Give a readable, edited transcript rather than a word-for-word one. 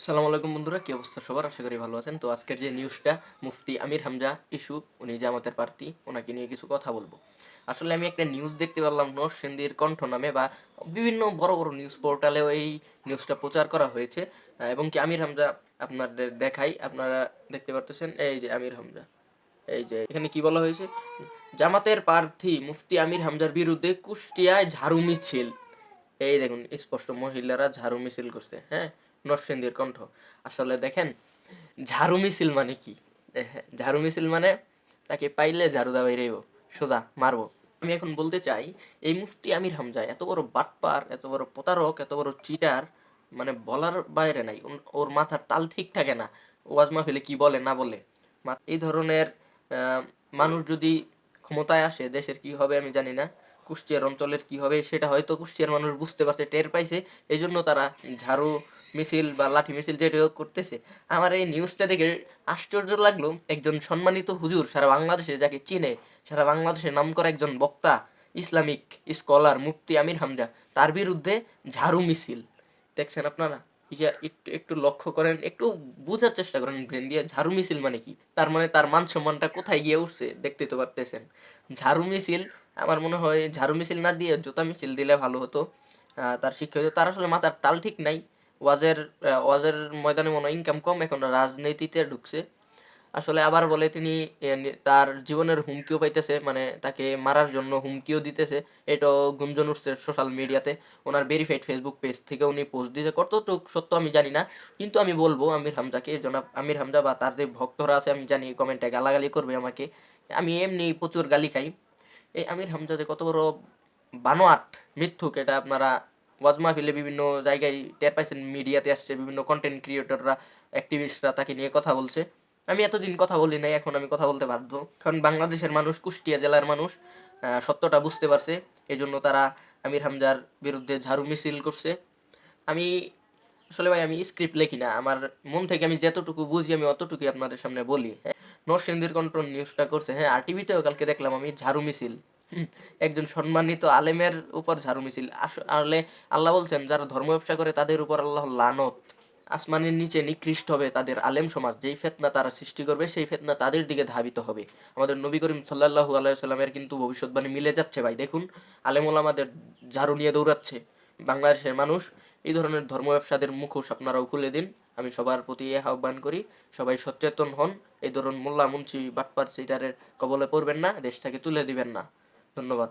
আসসালামু আলাইকুম বন্ধুরা, কি অবস্থা সবার? আশা করি ভালো আছেন। তো আজকের যে নিউজটা, মুফতি আমির হামজা ইস্যু, উনি জামাতের প্রার্থী, ওনাকে নিয়ে কিছু কথা বলবো। আসলে আমি একটা নিউজ দেখতে পারলাম নরসিংদীর কণ্ঠ নামে বা বিভিন্ন বড় বড় নিউজ পোর্টালেও এই নিউজটা প্রচার করা হয়েছে। এবং কি আমির হামজা আপনাদের দেখাই, আপনারা দেখতে পারতেছেন, এই যে আমির হামজা, এই যে এখানে কি বলা হয়েছে, জামাতের প্রার্থী মুফতি আমির হামজার বিরুদ্ধে কুষ্টিয়ায় ঝাড়ু মিছিল। এই দেখুন, স্পষ্ট মহিলারা ঝাড়ু মিছিল করছে। হ্যাঁ, নরসিংদীর কণ্ঠ। আসলে দেখেন, ঝাড়ু মিছিল মানে কি? ঝাড়ু মিছিল মানে তাকে পাইলে ঝাড়ু দা বাইরেইব, সোজা মারবো। আমি এখন বলতে চাই, এই মুফতি আমির হামজা এত বড় বাটপার, এত বড় প্রতারক, এত বড় চিটার, মানে বলার বাইরে নাই। ওর মাথার তাল ঠিক থাকে না। ওয়াজ মাহফিলে কি বলে না বলে। এই ধরনের মানুষ যদি ক্ষমতায় আসে, দেশের কি হবে আমি জানি না। কুষ্টিয়ার অঞ্চলের কি হবে সেটা হয়তো কুষ্টিয়ার মানুষ বুঝতে পারছে, টের পাইছে। এই জন্য তারা ঝাড়ু মিছিল বা লাঠি মিছিল যেটাও করতেছে। আমার এই নিউজটা দেখে আশ্চর্য লাগলো। একজন সম্মানিত হুজুর সারা বাংলাদেশে, যাকে চিনে, সারা বাংলাদেশে নামকরা একজন বক্তা, ইসলামিক স্কলার মুফতি আমির হামজা, তার বিরুদ্ধে ঝাড়ু মিছিল। দেখছেন আপনারা? ইয়া একটু একটু লক্ষ্য করেন, একটু বোঝার চেষ্টা করেন ব্রেন দিয়ে। ঝাড়ু মিছিল মানে কি? তার মানে তার মান সম্মানটা কোথায় গিয়ে উঠছে দেখতে তো পারতেছেন। ঝাড়ু মিছিল, আমার মনে হয় ঝাড়ু মিছিল না দিয়ে জুতা মিছিল দিলে ভালো হতো। তার শিক্ষা হতো। তার আসলে মাথার তাল ঠিক নাই। ওয়াজের ময়দানে মনে হয় ইনকাম কম, এখন রাজনীতিতে ঢুকছে। আসলে আবার বলে তিনি তার জীবনের হুমকিও পাইতেছে, মানে তাকে মারার জন্য হুমকিও দিতেছে। এটাও গুঞ্জন উঠছে সোশ্যাল মিডিয়াতে। ওনার ভেরিফাইড ফেসবুক পেজ থেকে উনি পোস্ট দিতে, কতটুকু সত্য আমি জানি না। কিন্তু আমি বলবো আমির হামজাকে, জনাব আমির হামজা বা তার যে ভক্তরা আছে, আমি জানি কমেন্টে গালাগালি করবে আমাকে। আমি এমনি প্রচুর গালি খাই। এই আমির হামজা যে কত বড় বানোয়াট, মিথ্যুক, এটা আপনারা ওয়াজ মাহফিলে বিভিন্ন জায়গায় টের পাইছেন। মিডিয়াতে আসছে, বিভিন্ন কন্টেন্ট ক্রিয়েটররা, অ্যাক্টিভিস্টরা তাকে নিয়ে কথা বলছে। আমি এতদিন কথা বলি নাই, এখন আমি কথা বলতে বাধ্য। কারণ বাংলাদেশের মানুষ, কুষ্টিয়া জেলার মানুষ সত্যটা বুঝতে পারছে। এই জন্য তারা আমির হামজার বিরুদ্ধে ঝাড়ু মিছিল করছে। আমি আসলে ভাই, আমি স্ক্রিপ্ট লিখি না, আমার মন থেকে আমি যতটুকু বুঝি আমি অতটুকুই আপনাদের সামনে বলি। হ্যাঁ, নরসিংদীর কন্ট্রোল নিউজটা করছে। হ্যাঁ, আর টিভিতেও কালকে দেখলাম আমি ঝাড়ু মিছিল। একজন সম্মানিত আলেমের উপর ঝাড়ু মিছিল। আসলে আল্লাহ বলছেন, যারা ধর্ম ব্যবসা করে তাদের উপর আল্লাহ লানত। আসমানের নিচে নিকৃষ্ট হবে তাদের আলেম সমাজ। যেই ফেতনা তারা সৃষ্টি করবে, সেই ফেতনা তাদের দিকে ধাবিত হবে। আমাদের নবী করিম সাল্লাল্লাহু আলাইহি সাল্লামের কিন্তু ভবিষ্যৎবাণী মিলে যাচ্ছে ভাই। দেখুন, আলেম ওলামাদের ঝাড়ু নিয়ে দৌড়াচ্ছে বাংলাদেশের মানুষ। এই ধরনের ধর্ম ব্যবসাদের মুখোশ আপনারাও খুলে দিন। আমি সবার প্রতি আহ্বান করি, সবাই সচেতন হন। এই ধরুন মোল্লা মুন্সি বাটপার সিটারের কবলে পড়বেন না, দেশটাকে তুলে দিবেন না। ধন্যবাদ।